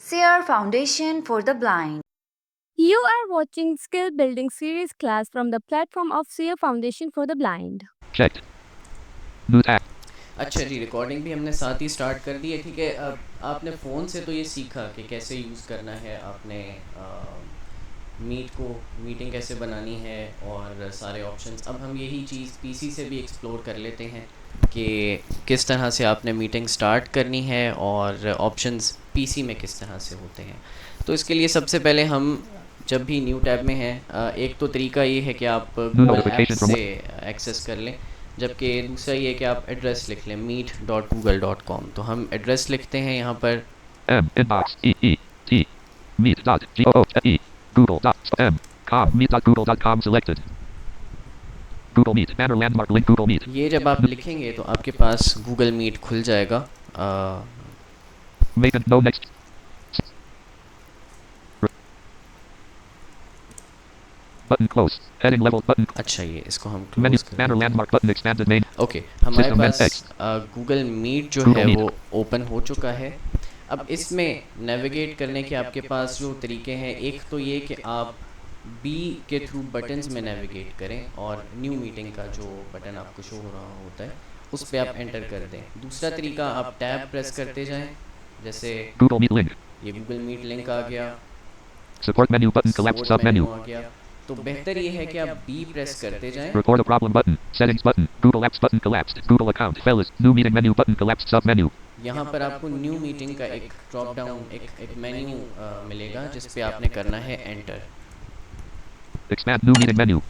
SEER Foundation for the Blind. You are watching skill building series class from the platform of SEER Foundation for the Blind. Checked. New tab. अच्छा जी, recording भी हमने साथ ही start कर दी है। ठीक है, अब आपने फ़ोन से तो ये सीखा कि कैसे यूज़ करना है, आपने मीट को मीटिंग कैसे बनानी है और सारे ऑप्शंस। अब हम यही चीज़ पीसी से भी एक्सप्लोर कर लेते हैं कि किस तरह से आपने मीटिंग स्टार्ट करनी है और ऑप्शंस पीसी में किस तरह से होते हैं। तो इसके लिए सबसे पहले हम जब भी न्यू टैब में हैं, एक तो तरीका ये है कि आप गूगल ऐप से एक्सेस कर लें, जबकि दूसरा ये है कि आप एड्रेस लिख लें meet.google.com। तो हम एड्रेस लिखते हैं यहाँ पर inbox meet.google.e google.com meet.google.com selected Google Meet banner landmark link Google Meet ये जब आप लिखेंगे तो आपके पास गूगल मीट खुल जाएगा। make no next button close heading level button अच्छा, ये इसको हम menu क्लोज banner कर landmark button expanded main okay, हमारे System पास X गूगल मीट जो Google है Meet। वो ओपन हो चुका है। अब इसमें नेविगेट करने के आपके पास जो तरीके हैं, एक तो ये कि आप बी के थ्रू बटन्स में नेविगेट करें और न्यू मीटिंग का जो बटन आपको शो हो रहा होता है उस पर आप एंटर कर दें। दूसरा तरीका, आप टैब प्रेस करते जाएं, जैसे Google Meet link ये गूगल मीट लिंक आ गया, support menu button collapsed support sub menu menu आ गया। तो बेहतर ये है कि आप बी प्रेस करते जाएं। record a problem button settings button Google Apps button collapsed Google account fellas new meeting menu button collapsed sub menu यहाँ पर आपको न्यू मीटिंग का एक ड्रॉप डाउन एक मेन्यू मिलेगा जिस पे आपने करना है enter. expand new meeting menu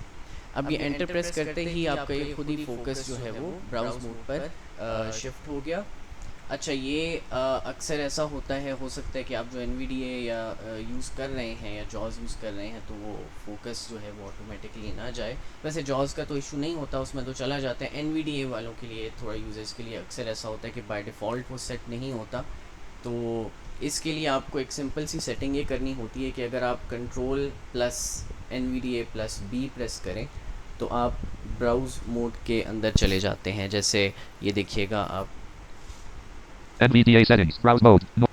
अब ये एंटर प्रेस करते ही आपका ये खुद ही फोकस जो है वो ब्राउज मोड पर शिफ्ट हो गया। अच्छा, ये अक्सर ऐसा होता है, हो सकता है कि आप जो NVDA या यूज़ कर रहे हैं या जॉज यूज़ कर रहे हैं तो वो फोकस जो है वो ऑटोमेटिकली ना जाए। वैसे जॉज का तो इशू नहीं होता, उसमें तो चला जाता है। NVDA वालों के लिए, थोड़ा यूजर्स के लिए अक्सर ऐसा होता है कि बाय डिफ़ॉल्ट वो सेट नहीं होता। तो इसके लिए आपको एक सिंपल सी सेटिंग ये करनी होती है कि अगर आप control plus NVDA plus B press करें तो आप ब्राउज़ मोड के अंदर चले जाते हैं। जैसे ये देखिएगा, आप NVDA settings browse mode no,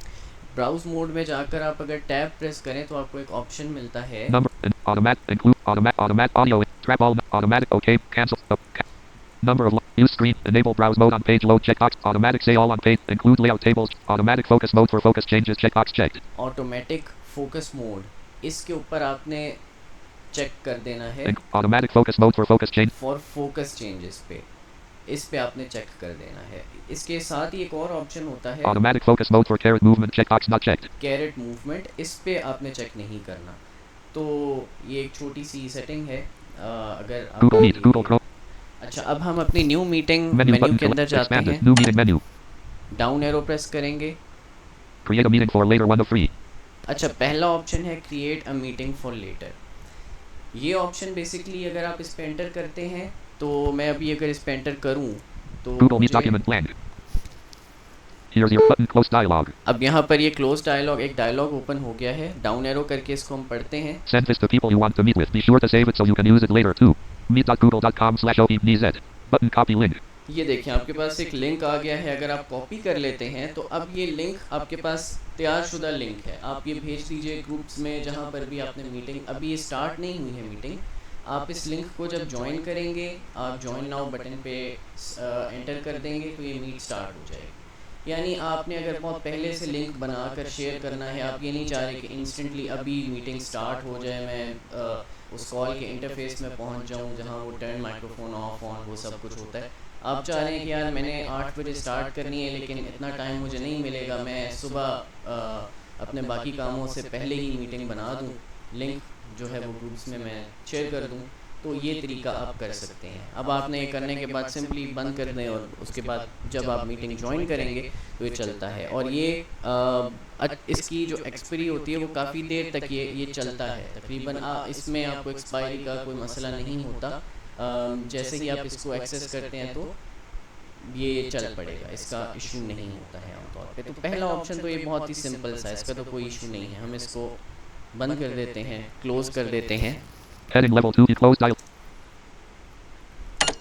browse mode में जाकर आप अगर टैब प्रेस करें तो आपको एक ऑप्शन मिलता है number automatic include automatic audio trap all automatic okay cancel number of use screen enable browse mode on page load checkbox automatic say all on page include layout tables automatic focus mode for focus changes checkbox checked automatic focus mode, इसके ऊपर आपने check कर देना है automatic focus mode for focus change for focus changes पे, इस पे आपने चेक कर देना है। इसके साथ ही एक और ऑप्शन होता है automatic focus mode for carrot movement checkbox not checked caret movement, इस पे आपने चेक नहीं करना। तो ये एक छोटी सी सेटिंग है। अगर Google Meet आप Google Chrome अच्छा, अब हम अपनी new meeting menu menu button के अंदर जाते expanded हैं, new meeting menu down arrow press करेंगे। create a meeting for later 1 of 3 अच्छा, पहला ऑप्शन है create a meeting for later. ये ऑप्शन बेसिकली अगर आप इस पे एंटर करते हैं तो मैं अभी अगर इस पे एंटर करूं तो Google Meet मुझे document blank here's your button close dialog अब यहाँ पर ये क्लोज डायलॉग, एक डायलॉग ओपन हो गया है। डाउन एरो करके इसको हम पढ़ते हैं। send this to people you want to meet with be sure to save it so you can use it later too meet.google.com/openz button copy link ये देखें, आपके पास एक लिंक आ गया है। अगर आप कॉपी कर लेते हैं तो अब ये लिंक आपके पास तैयारशुदा लिंक है, आप ये भेज दीजिए ग्रुप्स में जहाँ पर भी आपने मीटिंग, अभी ये स्टार्ट नहीं हुई है मीटिंग। आप इस लिंक को जब ज्वाइन करेंगे, आप ज्वाइन नाउ बटन पे एंटर कर देंगे तो ये मीट स्टार्ट हो जाएगी। यानी आपने अगर बहुत पहले से लिंक बनाकर शेयर करना है, आप ये नहीं चाह रहे कि इंस्टेंटली अभी मीटिंग स्टार्ट हो जाए, मैं उस कॉल के इंटरफेस में पहुंच जाऊं जहां वो टर्न माइक्रोफोन ऑफ ऑन वो सब कुछ होता है। आप चाह रहे हैं कि यार मैंने 8 बजे स्टार्ट करनी है लेकिन इतना टाइम मुझे नहीं मिलेगा, मैं सुबह अपने बाकी कामों से पहले ही मीटिंग बना दूं, लिंक जो है वो ग्रुप्स में मैं शेयर कर दूं। तो ये तरीका आप कर सकते हैं। अब आपने ये करने के बाद सिंपली बंद कर दें और उसके बाद जब आप मीटिंग ज्वाइन करेंगे तो ये चलता है। और ये इसकी जो एक्सपायरी होती है वो काफ़ी देर तक ये चलता है तकरीबन। इसमें आपको एक्सपायरी का कोई मसला नहीं होता। जैसे ही आप इसको एक्सेस करते हैं तो ये चल पड़ेगा, इसका इशू नहीं होता है आमतौर पे। तो पहला ऑप्शन तो ये बहुत ही सिंपल सा है, इसका तो कोई इशू नहीं है। हम इसको बंद कर देते हैं, क्लोज कर देते हैं। heading level 2 close dial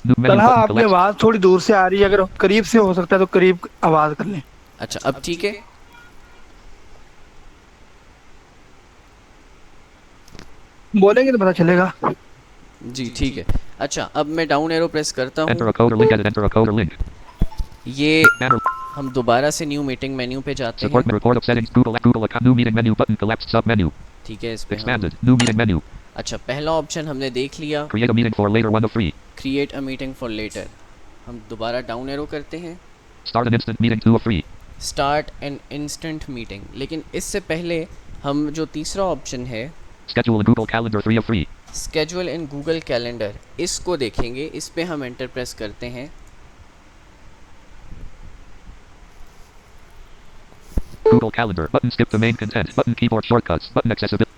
new menu Talha button आपकी collapsed आवाज थोड़ी दूर से आ रही है, अगर करीब से हो सकता है तो करीब आवाज कर लें। अच्छा, अब ठीक है। बोलेंगे तो पता चलेगा। जी ठीक है। अच्छा, अब मैं डाउन एरो प्रेस करता Enter हूँ। a code or link. Edit. Enter a code or link. ये Banner. हम दोबारा से न्यू मीटिंग मेन्यू पे जाते हैं। Support report of settings. Google account. New meeting menu button. Collapsed sub menu. ठीक है, इस पे हम Expanded. New meeting menu. अच्छा, पहला ऑप्शन हमने देख लिया, Create a meeting for later. 1 of 3. Create a meeting for later. हम दोबारा डाउन एरो करते हैं, Start an instant meeting. 2 of 3. Start an instant meeting. लेकिन इससे पहले हम जो तीसरा ऑप्शन है, Schedule in Google Calendar. 3 of 3. Schedule in Google calendar, इसको देखेंगे। इस पे हम एंटर प्रेस करते हैं। Google Calendar. Button. Skip the main content. Button. Keyboard shortcuts. Button. Accessibility.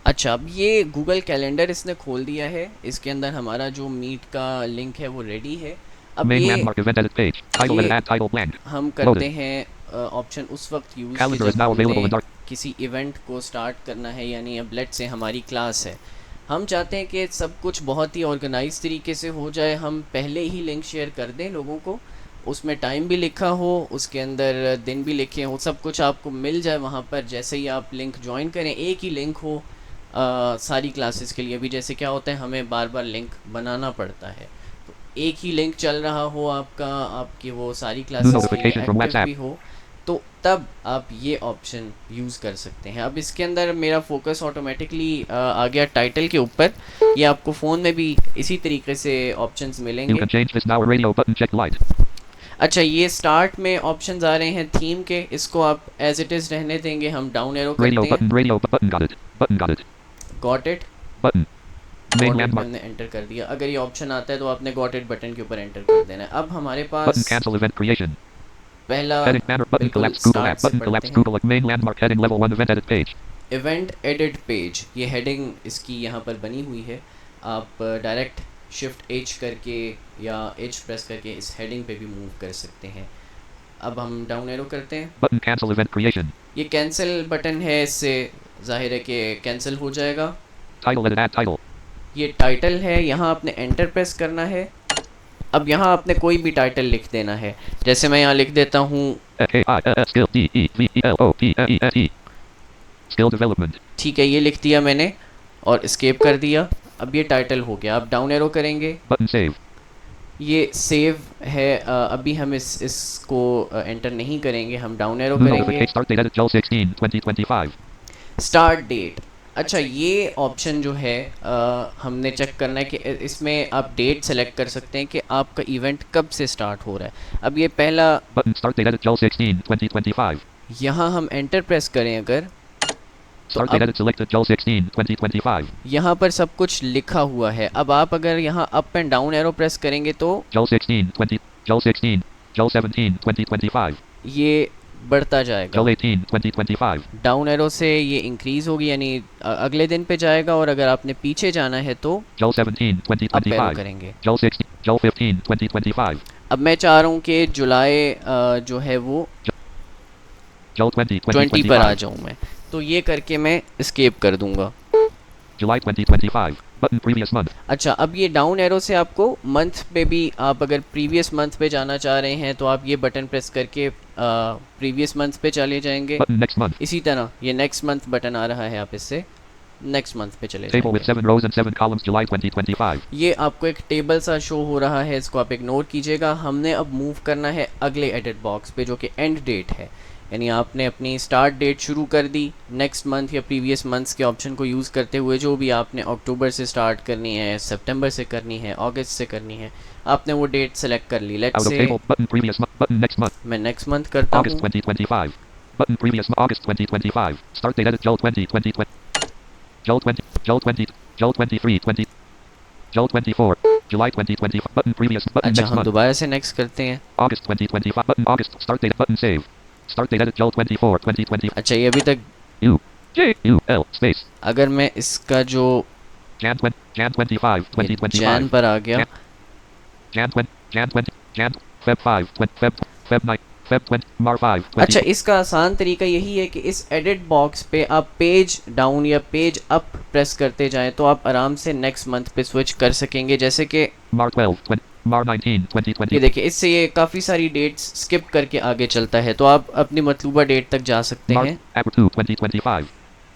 अच्छा, अब ये गूगल कैलेंडर इसने खोल दिया है। इसके अंदर हमारा जो मीट का लिंक है वो रेडी है। अब Main ये landmark event edit page. Title ये edit. Add title blank. हम करते हैं ऑप्शन उस वक्त use Calendar is now available in dark. किसी इवेंट को स्टार्ट करना है, यानी अब लेट से हमारी क्लास है, हम चाहते हैं कि सब कुछ बहुत ही ऑर्गेनाइज तरीके से हो जाए। हम पहले ही लिंक शेयर कर दें लोगों को, उसमें टाइम भी लिखा हो, उसके अंदर दिन भी लिखे हो, सब कुछ आपको मिल जाए वहाँ पर। जैसे ही आप लिंक ज्वाइन करें, एक ही लिंक हो सारी क्लासेस के लिए भी। जैसे क्या होता है, हमें बार बार लिंक बनाना पड़ता है, तो एक ही लिंक चल रहा हो आपका, आपकी वो सारी क्लासेस के लिए notification from एक्टिव WhatsApp. भी हो, तो तब आप ये ऑप्शन यूज़ कर सकते हैं। अब इसके अंदर मेरा फोकस ऑटोमेटिकली आ गया टाइटल के ऊपर। ये आपको फ़ोन में भी इसी तरीके से ऑप्शंस You मिलेंगे। can change this now. A radio button. Check light. अच्छा, ये स्टार्ट में ऑप्शंस आ रहे हैं थीम के, इसको आप एज इट इज़ रहने देंगे। हम डाउन एरो Radio करते हैं। button. Radio button. Got it. Button. Got it. Got it, Button. Main got it landmark. हमने एंटर कर दिया। अगर ये ऑप्शन आता है तो आपने गॉट इट बटन के ऊपर एंटर कर देना है। अब हमारे Button. पास Cancel event creation. पहला Heading banner. Button. बिल्कुल Collapse. Google start app. से Button. पढ़ते Collapse. हैं। Google. Main landmark. Heading level 1 event edit page. Event edit page, ये हेडिंग इसकी यहाँ पर बनी हुई है। आप डायरेक्ट शिफ्ट एच करके या एच प्रेस करके इस हेडिंग पे भी मूव कर सकते हैं। अब हम डाउन एरो करते हैं। Button. Cancel event creation. ये कैंसिल बटन है, इससे जाहिर है कि कैंसिल हो जाएगा। Title edit. Add title. ये टाइटल है, यहाँ आपने एंटर प्रेस करना है। अब यहाँ आपने कोई भी टाइटल लिख देना है। जैसे मैं यहाँ लिख देता हूँ K-I-S skill D-E-V-E-L-O-P-L-E-S-E. Skill development. ठीक है, ये लिख दिया मैंने और एस्केप कर दिया। अब ये टाइटल हो गया। अब डाउन एरो करेंगे, Button save. ये सेव है। अभी हम इसको एंटर नहीं करेंगे, हम डाउन एरो New करेंगे। notification. Start date edit. July 16, 2025. Start date. अच्छा, ये ऑप्शन जो है हमने चेक करना है कि इसमें आप डेट सेलेक्ट कर सकते हैं कि आपका इवेंट कब से स्टार्ट हो रहा है। अब ये पहला, Button. Start date edit. July 16, 2025. यहाँ हम एंटर प्रेस करें अगर, तो Start date अब edit selected. July 16, 2025. यहाँ पर सब कुछ लिखा हुआ है। अब आप अगर यहाँ up and down arrow press करेंगे तो July 16, 20. July 16. July 17, 2025. ये बढ़ता जाएगा। July 18, 2025. डाउन एरो से ये इंक्रीज़ होगी, यानी अगले दिन पे जाएगा। और अगर आपने पीछे जाना है तो July 17, अप एरो 2025. करेंगे। July 16, July 15, 2025. अब मैं चाह रहा हूँ कि जुलाई जो है वो July 20, 20 पर आ 2025. जाऊँ मैं, तो ये करके मैं एस्केप कर दूंगा। July 2025. Button previous month. अच्छा, अब ये डाउन एरो से आपको मंथ पे भी, आप अगर प्रीवियस मंथ पे जाना चाह रहे हैं तो आप ये बटन प्रेस करके प्रीवियस मंथ पे चले जाएंगे। Button next month. इसी तरह ये नेक्स्ट मंथ बटन आ रहा है, आप इससे नेक्स्ट मंथ पे चले Table with जाएंगे। 7 rows and 7 columns. July 2025. ये आपको एक टेबल सा शो हो रहा है, इसको आप इग्नोर कीजिएगा। हमने अब मूव करना है अगले एडिट बॉक्स पे, जो कि एंड डेट है। यानी आपने अपनी स्टार्ट डेट शुरू कर दी नेक्स्ट मंथ या प्रीवियस मंथ्स के ऑप्शन को यूज़ करते हुए। जो भी आपने अक्टूबर से स्टार्ट करनी है, सितंबर से करनी है, अगस्त से करनी है, आपने वो डेट सेलेक्ट कर ली। लेट्स Out of से table. Button previous month. Button next month. मैं नेक्स्ट मंथ करता August हूँ। 2025. Button previous month. August 2025. Start date edit. July 20, 2020. July 20. July 20. July 23, 20. July 24. July 2025. Button previous. Button अच्छा, next हम month. दोबारा से next करते हैं। August 2025. Button August. Start date. Button save. Start date edit. July 24, 2020. अच्छा, ये अभी तक, U. J. U. L. Space. अगर मैं इसका जो Jan 20. Jan 25. जैन 2025. पर आ गया, Jan 20. Jan 20. Jan. Feb 5. 20. Feb 9. Feb 20. Mar 5. 20. अच्छा, इसका आसान तरीका यही है कि इस एडिट बॉक्स पे आप पेज डाउन या पेज अप प्रेस करते जाएं तो आप आराम से नेक्स्ट मंथ पे स्विच कर सकेंगे। जैसे कि Mar 12. 20. Mar 19. ये 2020. देखिए, इससे ये काफ़ी सारी डेट्स स्किप करके आगे चलता है, तो आप अपनी मतलूबा डेट तक जा सकते Mar. हैं। April 2. 2025.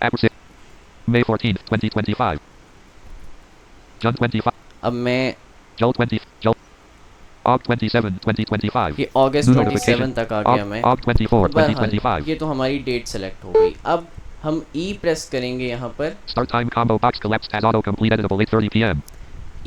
April 6. May 14. 2025. Jun 25. अब मैं Jul 20. Jul. Aug 27, 2025. ये अगस्त New 27 notification. तक आ गया मैं। Aug 24, बहरहाल, 2025. ये तो हमारी डेट सेलेक्ट हो गई। अब हम ई प्रेस करेंगे यहाँ पर। Start time combo box collapsed as autocomplete editable 8:30 p.m.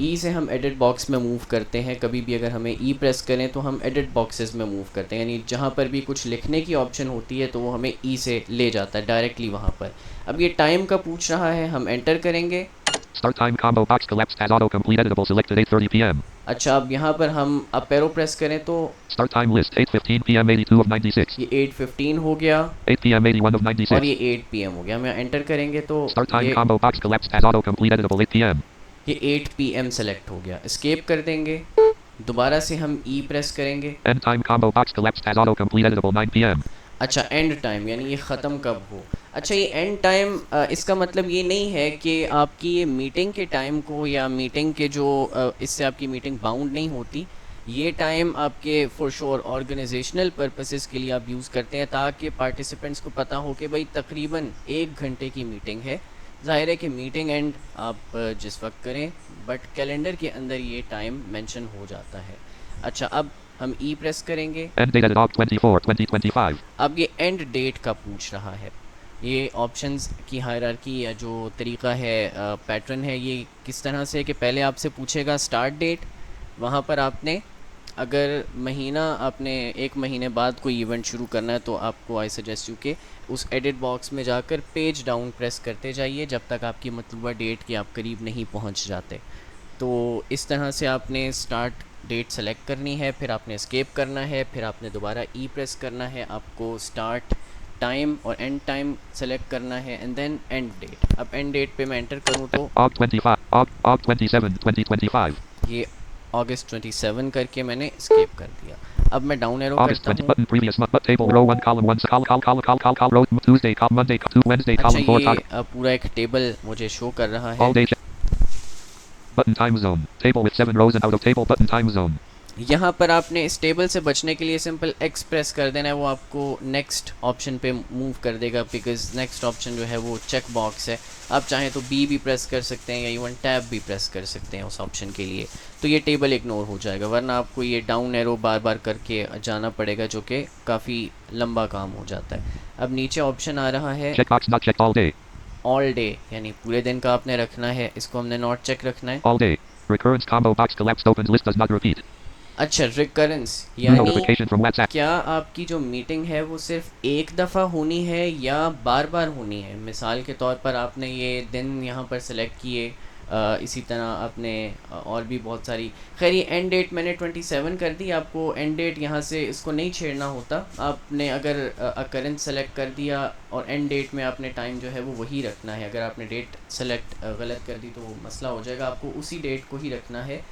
ई से हम एडिट बॉक्स में मूव करते हैं। कभी भी अगर हमें ई प्रेस करें तो हम एडिट बॉक्सेस में मूव करते हैं, यानी जहाँ पर भी कुछ लिखने की ऑप्शन होती है तो वो हमें ई से ले जाता है डायरेक्टली वहाँ पर। अब ये टाइम का पूछ रहा है, हम एंटर करेंगे। Start time combo box collapsed as autocomplete editable selected 8:30 p.m. अच्छा, अब यहाँ पर हम अप एरो प्रेस करें तो Start time list 8:15 p.m. 82 of 96. ये 8:15 हो गया 8 p.m. 81 of और 96. ये 8 PM हो गया। हम यहाँ एंटर करेंगे तो Start time ये combo box collapsed as autocomplete editable 8 p.m. 8 PM select हो गया। एस्केप कर देंगे, दोबारा से हम ई प्रेस करेंगे। End time combo box collapsed as autocomplete editable 9 p.m. अच्छा, एंड टाइम यानी ये ख़त्म कब हो। अच्छा, ये एंड टाइम इसका मतलब ये नहीं है कि आपकी ये मीटिंग के टाइम को या मीटिंग के जो इससे आपकी मीटिंग बाउंड नहीं होती। ये टाइम आपके फॉर श्योर ऑर्गेनाइजेशनल पर्पसेस के लिए आप यूज़ करते हैं ताकि पार्टिसिपेंट्स को पता हो कि भाई तकरीबन 1 घंटे की मीटिंग है। ज़ाहिर है कि मीटिंग एंड आप जिस वक्त करें, बट कैलेंडर के अंदर ये टाइम मेंशन हो जाता है। अच्छा, अब हम ई प्रेस करेंगे। End date at Aug 24, 2025. अब ये एंड डेट का पूछ रहा है। ये ऑप्शंस की हायरार्की या जो तरीका है, पैटर्न है, ये किस तरह से कि पहले आपसे पूछेगा स्टार्ट डेट। वहाँ पर आपने अगर महीना आपने 1 महीने बाद कोई इवेंट शुरू करना है तो आपको आई सजेस्ट यू कि उस एडिट बॉक्स में जाकर पेज डाउन प्रेस करते जाइए जब तक आपकी मतलूबा डेट के आप करीब नहीं पहुँच जाते। तो इस तरह से आपने स्टार्ट डेट सेलेक्ट करनी है, फिर आपने एस्केप करना है, फिर आपने दोबारा ई प्रेस करना है, आपको स्टार्ट टाइम और एंड टाइम सेलेक्ट करना है एंड देन एंड डेट। अब एंड डेट पे मैं एंटर करूँ तो Aug 25. Aug 27, 2025. ये अगस्त 27 करके मैंने एस्केप कर दिया। अब मैं डाउन एरो August करता 20 हूँ। button previous month but table row 1 column 1 column row Tuesday column Monday 2 Wednesday अच्छा, column 4 ये column पूरा एक टेबल मुझे शो कर रहा all है। day button time zone table with 7 rows and out of table button time zone. यहाँ पर आपने इस टेबल से बचने के लिए सिंपल एक्स प्रेस कर देना है, वो आपको नेक्स्ट ऑप्शन पे मूव कर देगा बिकॉज नेक्स्ट ऑप्शन जो है वो चेक बॉक्स है। आप चाहें तो बी भी प्रेस कर सकते हैं या इवन टैब भी प्रेस कर सकते हैं उस ऑप्शन के लिए, तो ये टेबल इग्नोर हो जाएगा, वरना आपको ये डाउन एरो बार बार करके जाना पड़ेगा जो कि काफ़ी लंबा काम हो जाता है। अब नीचे ऑप्शन आ रहा है Checkbox not checked all day. All day, यानी पूरे दिन का आपने रखना है, इसको हमने नॉट चेक रखना है। All day. Recurrence combo box collapsed opens list does not repeat. अच्छा, रिकरेंस New यानी notification from WhatsApp. क्या आपकी जो मीटिंग है वो सिर्फ एक दफ़ा होनी है या बार बार होनी है। मिसाल के तौर पर आपने ये दिन यहाँ पर सेलेक्ट किए, इसी तरह आपने और भी बहुत सारी। खैर, ये एंड डेट मैंने 27 कर दी। आपको एंड डेट यहाँ से इसको नहीं छेड़ना होता। आपने अगर अकरेंस सेलेक्ट कर दिया और एंड डेट में आपने टाइम जो है वो वही रखना है। अगर आपने डेट सेलेक्ट गलत कर दी तो वो मसला हो जाएगा, आपको उसी डेट को ही रखना है।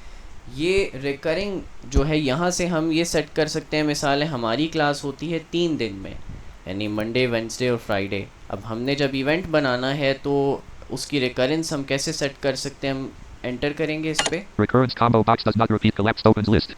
ये रिकरिंग जो है यहाँ से हम ये सेट कर सकते हैं। मिसाल है, हमारी क्लास होती है 3 दिन में, यानी मंडे, वेंसडे और फ्राइडे। अब हमने जब इवेंट बनाना है तो उसकी रिकरेंस हम कैसे सेट कर सकते हैं, हम एंटर करेंगे इस पे। Recurrence combo box does not repeat collapsed opens list.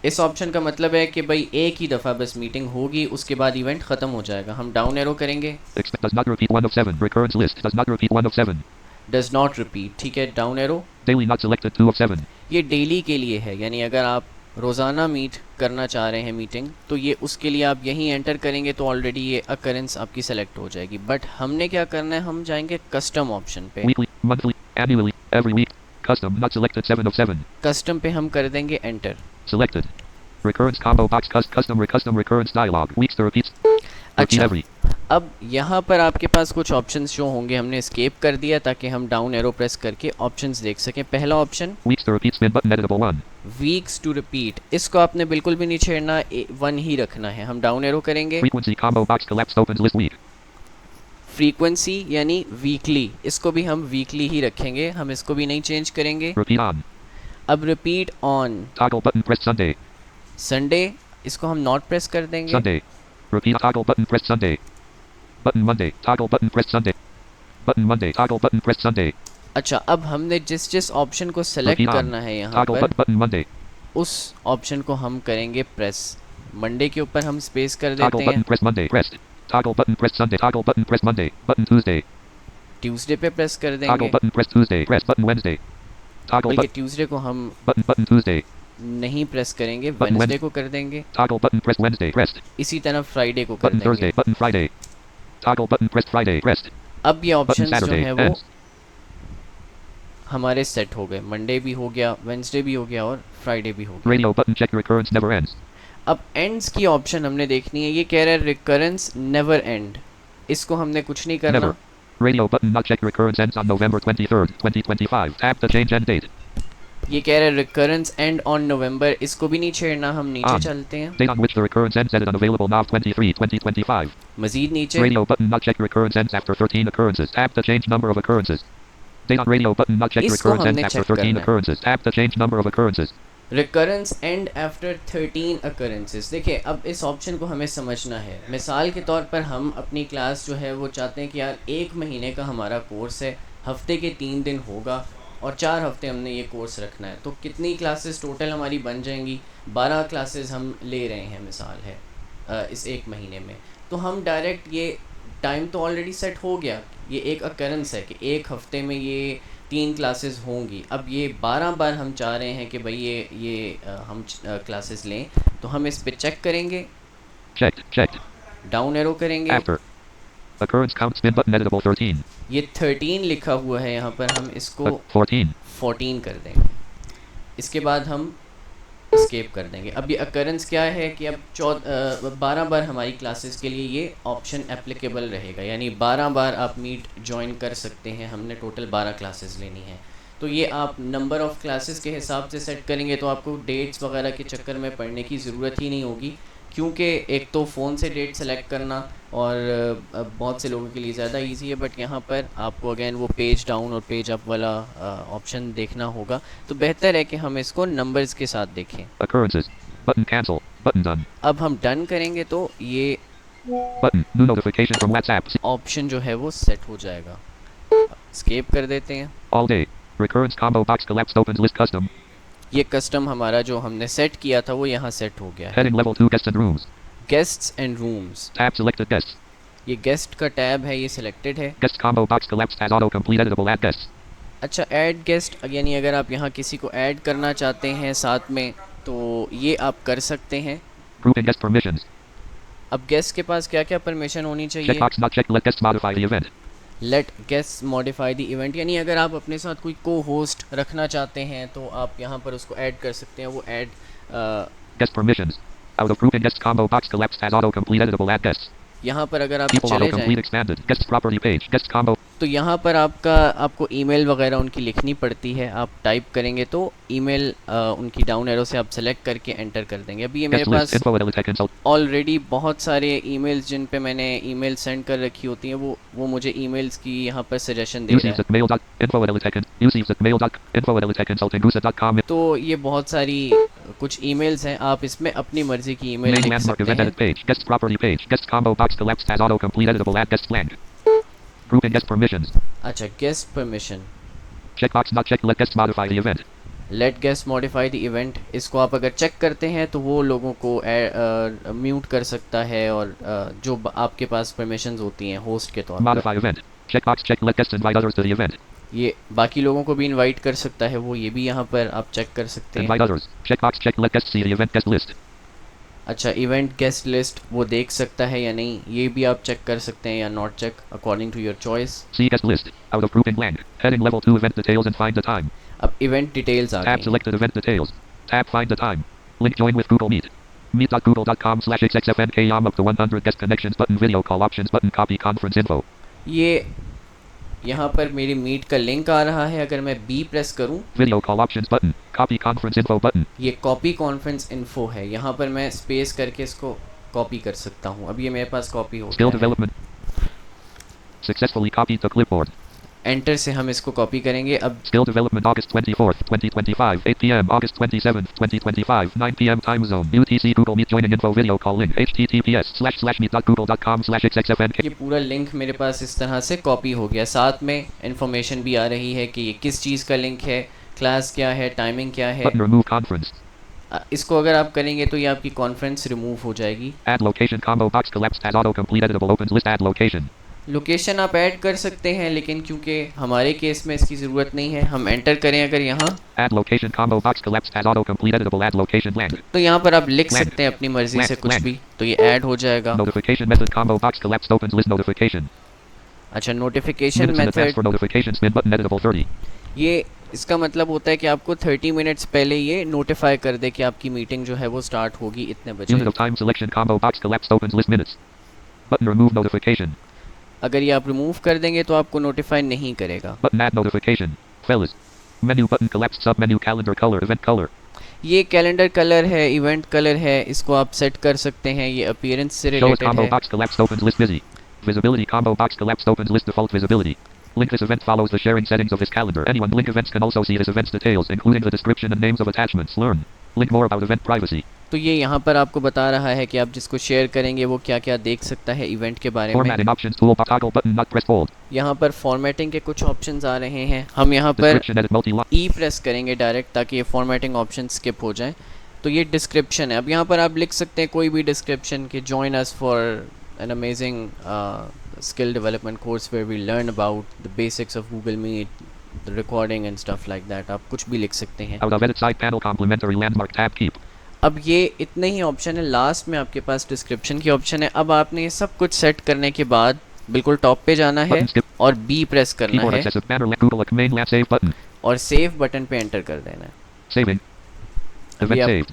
इस ऑप्शन का मतलब है कि भाई एक ही दफ़ा बस मीटिंग होगी, उसके बाद इवेंट ख़त्म हो जाएगा। हम डाउन एरो करेंगे, Expect does not repeat 1 of 7. Recurrence list does not repeat 1 of 7. Does not repeat, ठीक है। Down arrow, Daily not selected 2 of 7. ये डेली के लिए है, यानी अगर आप रोज़ाना मीट करना चाह रहे हैं मीटिंग तो ये उसके लिए आप यहीं एंटर करेंगे तो ऑलरेडी ये अकरेंस आपकी सेलेक्ट हो जाएगी। बट हमने क्या करना है, हम जाएंगे कस्टम ऑप्शन पे। Weekly, monthly, annually, every week. Custom not selected 7 of 7. Custom पे हम कर देंगे enter. Selected. Recurrence combo box custom recurrence dialog. Weeks to repeat. Repeat अच्छा, every. अब यहाँ पर आपके पास कुछ ऑप्शंस शो होंगे। हमने एस्केप कर दिया ताकि हम डाउन एरो प्रेस करके ऑप्शंस देख सकें। पहला option Weeks to repeat spin button editable 1. Weeks to repeat, इसको आपने बिल्कुल भी नहीं छेड़ना, 1 ही रखना है। हम डाउन एरो करेंगे। Frequency combo box collapsed opens list week. Frequency यानी वीकली, इसको भी हम वीकली ही रखेंगे, हम इसको भी नहीं चेंज करेंगे। Repeat on. अब repeat on, Toggle button pressed Sunday. Sunday, इसको हम नॉट प्रेस कर देंगे। Sunday. Repeat toggle button pressed Sunday. Button Monday. Toggle button pressed Sunday. Button Monday. Toggle button pressed Sunday. अच्छा, अब हमने जिस जिस ऑप्शन को सेलेक्ट Repeat on. करना है यहाँ Toggle पर, button Monday. उस ऑप्शन को हम करेंगे प्रेस। मंडे के ऊपर हम स्पेस कर Toggle देते हैं, button pressed Monday. Pressed. Toggle button pressed Sunday. Toggle button pressed Monday. Button Tuesday. Tuesday पे प्रेस कर Toggle देंगे। button pressed Tuesday. Press button Wednesday. Toggle बल्कि button. ट्यूसडे को हम Button Tuesday. नहीं प्रेस करेंगे, Button वेडनेसडे को कर देंगे, Toggle button pressed Wednesday. Pressed. इसी तरह फ्राइडे को कर Button देंगे। Thursday. Button Friday. Toggle button pressed Friday. Pressed. अब ये Button ऑप्शंस जो Saturday. है वो Ends. हमारे सेट हो गए। मंडे भी हो गया, वेडनेसडे भी हो गया और फ्राइडे भी हो गया। Radio button check recurrence never ends. अब एंड्स की ऑप्शन हमने देखनी है। ये कह रहा है रिकरेंस नेवर एंड, इसको हमने कुछ नहीं करना। Never. Radio button not check recurrence ends on November 23rd, 2025. Tap the change end date. ये कह रहा है रिकरेंस एंड ऑन नवंबर, इसको भी नहीं छेड़ना, हम नीचे On. चलते हैं। Date on which the recurrence ends ended unavailable Nov 23, 2025. मजीद नीचे Radio button not check recurrence ends after 13 occurrences. Tap the change number of occurrences. Date on radio button not check इसको recurrence ends हमने after check 13 करना है। occurrences. Tap the change number of occurrences. Recurrence and after 13 occurrences। देखिए अब इस option को हमें समझना है। मिसाल के तौर पर हम अपनी क्लास जो है वो चाहते हैं कि यार 1 महीने का हमारा कोर्स है, हफ्ते के 3 दिन होगा और 4 हफ्ते हमने ये कोर्स रखना है, तो कितनी क्लासेस टोटल हमारी बन जाएंगी? 12 क्लासेस हम ले रहे हैं मिसाल है इस 1 महीने में। तो हम डायरेक्ट ये टाइम तो ऑलरेडी सेट हो गया, ये एक अकरेंस है कि 1 हफ्ते में ये 3 क्लासेस होंगी। अब ये 12 बार हम चाह रहे हैं कि भाई ये हम क्लासेस लें, तो हम इस पे चेक करेंगे, Checked. Checked. डाउन एरो करेंगे। After. Occurrence count spin button editable 13. ये 13 लिखा हुआ है यहाँ पर, हम इसको 14. 14 कर देंगे। इसके बाद हम स्केप कर देंगे। अब ये अकरेंस क्या है कि अब 12 बार हमारी क्लासेस के लिए ये ऑप्शन एप्लीकेबल रहेगा, यानी 12 बार आप मीट ज्वाइन कर सकते हैं। हमने टोटल 12 क्लासेस लेनी है, तो ये आप नंबर ऑफ़ क्लासेस के हिसाब से सेट करेंगे, तो आपको डेट्स वगैरह के चक्कर में पढ़ने की ज़रूरत ही नहीं होगी, क्योंकि एक तो फ़ोन से डेट सेलेक्ट करना और बहुत से लोगों के लिए ज़्यादा इजी है, बट यहाँ पर आपको अगेन वो पेज डाउन और पेज अप वाला ऑप्शन देखना होगा। तो बेहतर है कि हम इसको नंबर्स के साथ देखें। Occurrences. Button cancel. Button done. अब हम डन करेंगे तो ये Button. New notification from WhatsApp. Option जो है वो सेट हो जाएगा। स्केप कर देते हैं। All day. Recurrence combo box collapsed opens list custom. ये कस्टम हमारा जो हमने सेट किया था वो यहाँ सेट हो गया है। Heading level 2 guests and rooms. Guests and rooms, Tab selected guests. ये गेस्ट का टैब है, ये सिलेक्टेड है। Guest combo box collapsed as autocomplete editable add guests. अच्छा, ऐड गेस्ट, यानी अगर आप यहाँ किसी को ऐड करना चाहते हैं साथ में तो ये आप कर सकते हैं। Grouping guest permissions. अब गेस्ट के पास क्या क्या परमिशन होनी चाहिए? Checkbox not checked. Let guests modify the event. Let guest modify the event, यानी अगर आप अपने साथ कोई को होस्ट रखना चाहते हैं तो आप यहाँ पर उसको ऐड कर सकते हैं। वो add Guest permissions. Out of grouping guest combo box collapsed as autocomplete editable add guests. यहाँ पर अगर आप People चले autocomplete जाएं expanded. Guest property page. Guest combo. तो यहाँ पर आपको ईमेल वगैरह उनकी लिखनी पड़ती है। आप टाइप करेंगे तो ईमेल उनकी डाउन एरो से आप सेलेक्ट करके एंटर कर देंगे। अभी ये मेरे Guest list. पास Info edit tech consult. Already बहुत सारे ईमेल्स जिन पे मैंने ईमेल सेंड कर रखी होती हैं, वो मुझे ईमेल्स की यहाँ पर सजेशन दे रहा है। Mail dot info edit tech consult. Mail dot info edit tech consulting gusa.com. तो ये बहुत सारी कुछ ईमेल्स हैं, आप इसमें अपनी मर्जी की ईमेल Main लिख landmark सकते event हैं। edit page. Guest property page. Guest combo box collapsed as autocomplete editable add guest blank. Grouping guest permissions. अच्छा, guest permission, Checkbox not checked. Let guests modify the event. Let guest modify the event, इसको आप अगर check करते हैं तो वो लोगों को म्यूट कर सकता है और जो आपके पास परमिशंस होती हैं होस्ट के तौर पर, Modify event. Checkbox checked. Let guests invite others to the event. ये बाकी लोगों को भी इनवाइट कर सकता है। वो ये भी यहाँ पर आप चेक कर सकते हैं। Invite others. Checkbox checked. Let guests see the event guest list. अच्छा, इवेंट गेस्ट लिस्ट वो देख सकता है या नहीं, ये भी आप चेक कर सकते हैं या not check, according to your choice. See guest list. Out of grouping blank. Heading level 2 event details and find the time. अब इवेंट डिटेल्स आ Tab गई हैं। selected event details. Tab find the time. Link join with Google Meet. Meet.google.com/xxfnkYOM up to 100 guest connections button video call options button copy conference info. ये यहाँ पर मेरी meet का link आ रहा है। अगर मैं बी प्रेस करूँ, Video call options button. Copy conference info button. ये कॉपी कॉन्फ्रेंस इन्फो है। यहाँ पर मैं स्पेस करके इसको कॉपी कर सकता हूँ। अब ये मेरे पास कॉपी हो Skill गया है। development. Successfully copied to clipboard. Enter से हम इसको कॉपी करेंगे। अब Skill development August 24th, 2025, 8 p.m. August 27th, 2025, 9 p.m. Time zone. UTC Google Meet joining info video call link. https://meet.google.com/xxfnk. ये पूरा लिंक मेरे पास इस तरह से कॉपी हो गया। साथ में इंफॉर्मेशन भी आ रही है कि ये किस चीज़ का लिंक है, क्लास क्या है, टाइमिंग क्या है। Button remove conference. इसको अगर आप करेंगे तो ये आपकी कॉन्फ्रेंस रिमूव हो जाएगी। Add location combo box collapsed as autocomplete editable opens list add location. Location आप ऐड कर सकते हैं, लेकिन क्योंकि हमारे केस में इसकी ज़रूरत नहीं है, हम एंटर करें अगर यहाँ, Add location combo box collapsed as autocomplete editable. Add location blank. तो यहाँ पर आप लिख Blank. सकते हैं अपनी मर्जी से Blank. कुछ Blank. भी, तो ये ऐड हो जाएगा। Notification method combo box collapsed opens list notification. अच्छा, notification Minutes in advance method, for notification spin button editable 30. ये इसका मतलब होता है कि आपको 30 मिनट्स पहले ये नोटिफाई कर दे कि आपकी मीटिंग जो है वो स्टार्ट होगी इतने बजे। Unit of time selection combo box collapsed opens list minutes. Button remove notification. अगर ये आप रिमूव कर देंगे तो आपको नोटिफाई नहीं करेगा। Button add notification. Fellas. Menu button collapsed sub menu calendar color event color. ये कैलेंडर कलर है, इवेंट कलर है, इसको आप सेट कर सकते हैं, ये अपीयरेंस से Show as रिलेटेड combo है। box collapsed opens list busy. Visibility combo box collapsed opens list default visibility. Link this event follows the sharing settings of this calendar. Anyone link events can also see this event's details, including the description and names of attachments. Learn. Link more about event privacy. तो ये यहाँ पर आपको बता रहा है कि आप जिसको शेयर करेंगे वो क्या क्या देख सकता है इवेंट के बारे में। Formatting options tool toggle button not pressed hold. यहाँ पर फॉर्मेटिंग के कुछ ऑप्शंस आ रहे हैं, हम यहाँ पर Description edit multi line. ई प्रेस करेंगे डायरेक्ट ताकि ये फॉर्मेटिंग ऑप्शन स्किप हो जाए। तो ये डिस्क्रिप्शन है, अब यहाँ पर आप लिख सकते हैं कोई भी डिस्क्रिप्शन कि join us for an amazing skill development course where we learn about the basics of Google Meet, the recording and stuff like that. आप कुछ भी लिख सकते हैं। Out of edit side panel complementary landmark tab keep. अब ये इतने ही option है, लास्ट में आपके पास डिस्क्रिप्शन की ऑप्शन है। अब आपने ये सब कुछ सेट करने के बाद बिल्कुल टॉप पे जाना है Button skip. और बी प्रेस करना Keyboard है accessible banner left Google main lab save button. और सेव बटन पे एंटर कर देना है। Saving. अभी Event आप- saved.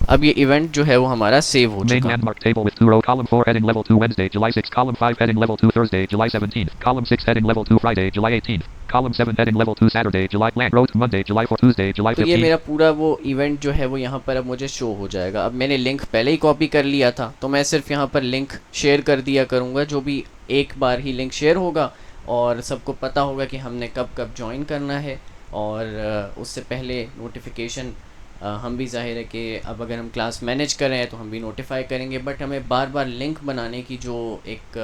अब ये इवेंट जो है वो हमारा सेव हो Main चुका। landmark table with 2 row column 4 heading level 2 Wednesday July 6 column 5 heading level 2 Thursday July 17 column 6 heading level 2 Friday July 18 column 7 heading level 2 Saturday July blank row to Monday July 4 Tuesday July तो ये 15. मेरा पूरा वो event जो है वो यहाँ पर अब मुझे शो हो जाएगा। अब मैंने लिंक पहले ही कॉपी कर लिया था, तो मैं सिर्फ यहाँ पर लिंक शेयर कर दिया करूँगा, जो भी एक बार ही लिंक शेयर होगा और सबको पता होगा कि हमने कब कब ज्वाइन करना है। और उससे पहले नोटिफिकेशन हम भी जाहिर है कि अब अगर हम क्लास मैनेज कर रहे हैं तो हम भी नोटिफाई करेंगे, बट हमें बार बार लिंक बनाने की जो एक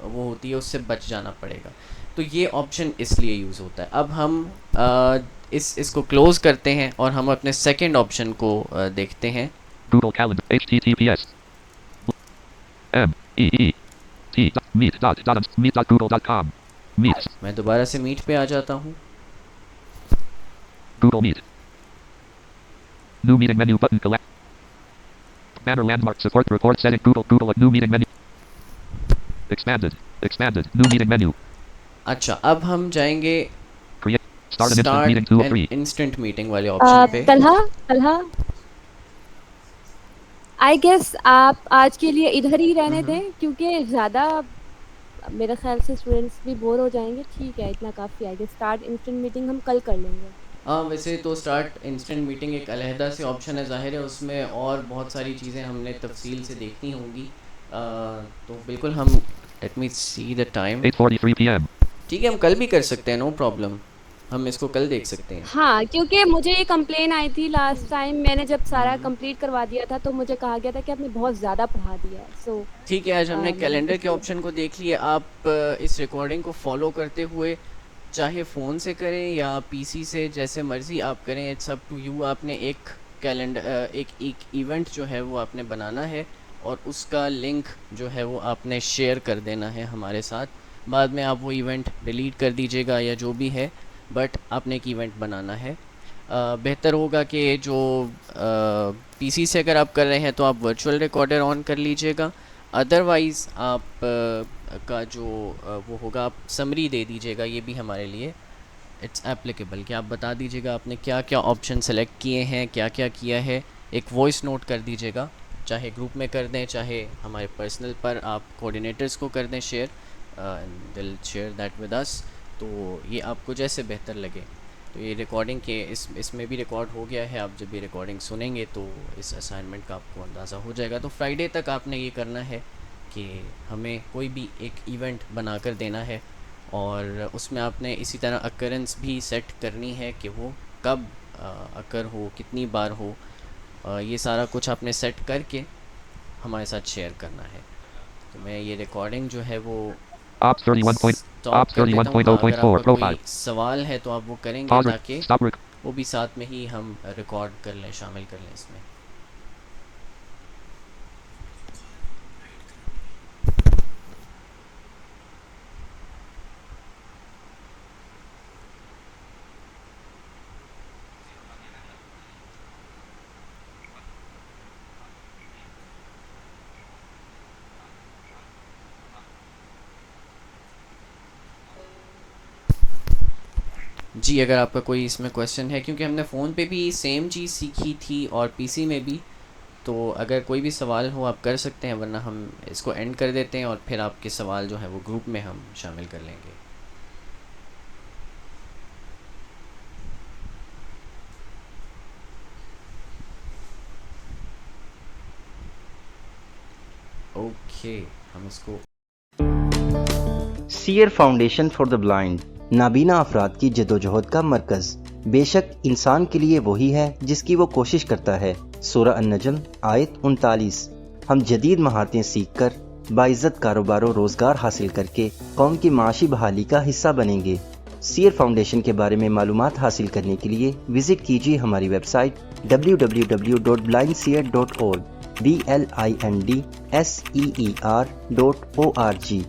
वो होती है उससे बच जाना पड़ेगा। तो ये ऑप्शन इसलिए यूज़ होता है। अब हम इसको क्लोज़ करते हैं और हम अपने सेकंड ऑप्शन को देखते हैं। Google Calendar https meet.google.com meet मैं दोबारा से मीट पे आ जाता हूँ। Google Meet. New meeting menu button collect. Banner landmark support report setting Google new meeting menu. Expanded. New meeting menu. अच्छा, अब हम जाएंगे Create. Start an instant meeting 2 of 3. Instant meeting वाले ऑप्शन पे। तलहा आई गेस आप आज के लिए इधर ही रहने दें, क्योंकि ज़्यादा मेरे ख्याल से स्टूडेंट्स भी बोर हो जाएंगे। ठीक है, इतना काफ़ी है। स्टार्ट इंस्टेंट मीटिंग हम कल कर लेंगे। हाँ, वैसे तो स्टार्ट इंस्टेंट मीटिंग एक अलहदा से ऑप्शन है, ज़ाहिर है उसमें और बहुत सारी चीज़ें हमने तफसील से देखनी होंगी। तो बिल्कुल हम let me see the time. 8:43 p.m. ठीक है, हम कल भी कर सकते हैं, नो प्रॉब्लम, हम इसको कल देख सकते हैं। हाँ, क्योंकि मुझे ये कंप्लेन आई थी लास्ट टाइम, मैंने जब सारा कंप्लीट करवा दिया था तो मुझे कहा गया था कि आपने बहुत ज़्यादा पढ़ा दिया है। सो ठीक है, आज हमने कैलेंडर के ऑप्शन को देख लिया। आप इस रिकॉर्डिंग को फॉलो करते हुए चाहे फ़ोन से करें या पीसी से, जैसे मर्ज़ी आप करें, इट्स अप टू यू। आपने एक कैलेंडर एक इवेंट जो है वो आपने बनाना है और उसका लिंक जो है वो आपने शेयर कर देना है हमारे साथ। बाद में आप वो इवेंट डिलीट कर दीजिएगा या जो भी है, बट आपने एक इवेंट बनाना है। बेहतर होगा कि जो पीसी से अगर आप कर रहे हैं तो आप वर्चुअल रिकॉर्डर ऑन कर लीजिएगा, अदरवाइज़ आप का जो वो होगा आप समरी दे दीजिएगा। ये भी हमारे लिए इट्स एप्लीकेबल कि आप बता दीजिएगा आपने क्या क्या ऑप्शन सेलेक्ट किए हैं, क्या क्या किया है। एक वॉइस नोट कर दीजिएगा, चाहे ग्रुप में कर दें, चाहे हमारे पर्सनल पर आप कोऑर्डिनेटर्स को कर दें शेयर, एंड दिल शेयर दैट विद अस। तो ये आपको जैसे बेहतर लगे। तो ये रिकॉर्डिंग के इसमें भी रिकॉर्ड हो गया है। आप जब भी रिकॉर्डिंग सुनेंगे तो इस असाइनमेंट का आपको अंदाज़ा हो जाएगा। तो फ्राइडे तक आपने ये करना है कि हमें कोई भी एक इवेंट बनाकर देना है और उसमें आपने इसी तरह अकरेंस भी सेट करनी है कि वो कब अकर हो, कितनी बार हो। ये सारा कुछ आपने सेट करके हमारे साथ शेयर करना है। तो मैं ये रिकॉर्डिंग जो है वो Ops 31. stop Ops कर देता हूँ। 31.0.4 अगर आपका profile. कोई सवाल है तो आप वो करेंगे Pause. ताकि Stop. वो भी साथ में ही हम रिकॉर्ड कर लें, शामिल कर लें इसमें। जी, अगर आपका कोई इसमें क्वेश्चन है, क्योंकि हमने फ़ोन पे भी सेम चीज़ सीखी थी और पीसी में भी, तो अगर कोई भी सवाल हो आप कर सकते हैं, वरना हम इसको एंड कर देते हैं और फिर आपके सवाल जो है वो ग्रुप में हम शामिल कर लेंगे। ओके, हम इसको सीयर फाउंडेशन फॉर द ब्लाइंड नाबीना अफराद की जदोजहद का मरकज़। बेशक इंसान के लिए वही है जिसकी वो कोशिश करता है। सूरह अन-नजम आयत 39। हम जदीद महारतें सीख कर बाइज़्ज़त कारोबार और रोज़गार हासिल करके कौम की माशी बहाली का हिस्सा बनेंगे। सीयर फाउंडेशन के बारे में मालूमात हासिल करने के लिए विज़िट कीजिए हमारी वेबसाइट www.blindseer.org blindseer.org।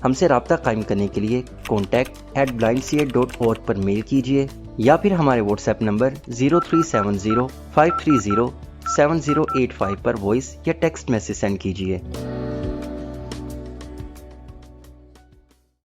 हमसे रब्ता कायम करने के लिए contact@blindseer.org पर मेल कीजिए या फिर हमारे व्हाट्सएप नंबर 0370 530 7085 पर वॉइस या टेक्स्ट मैसेज सेंड कीजिए।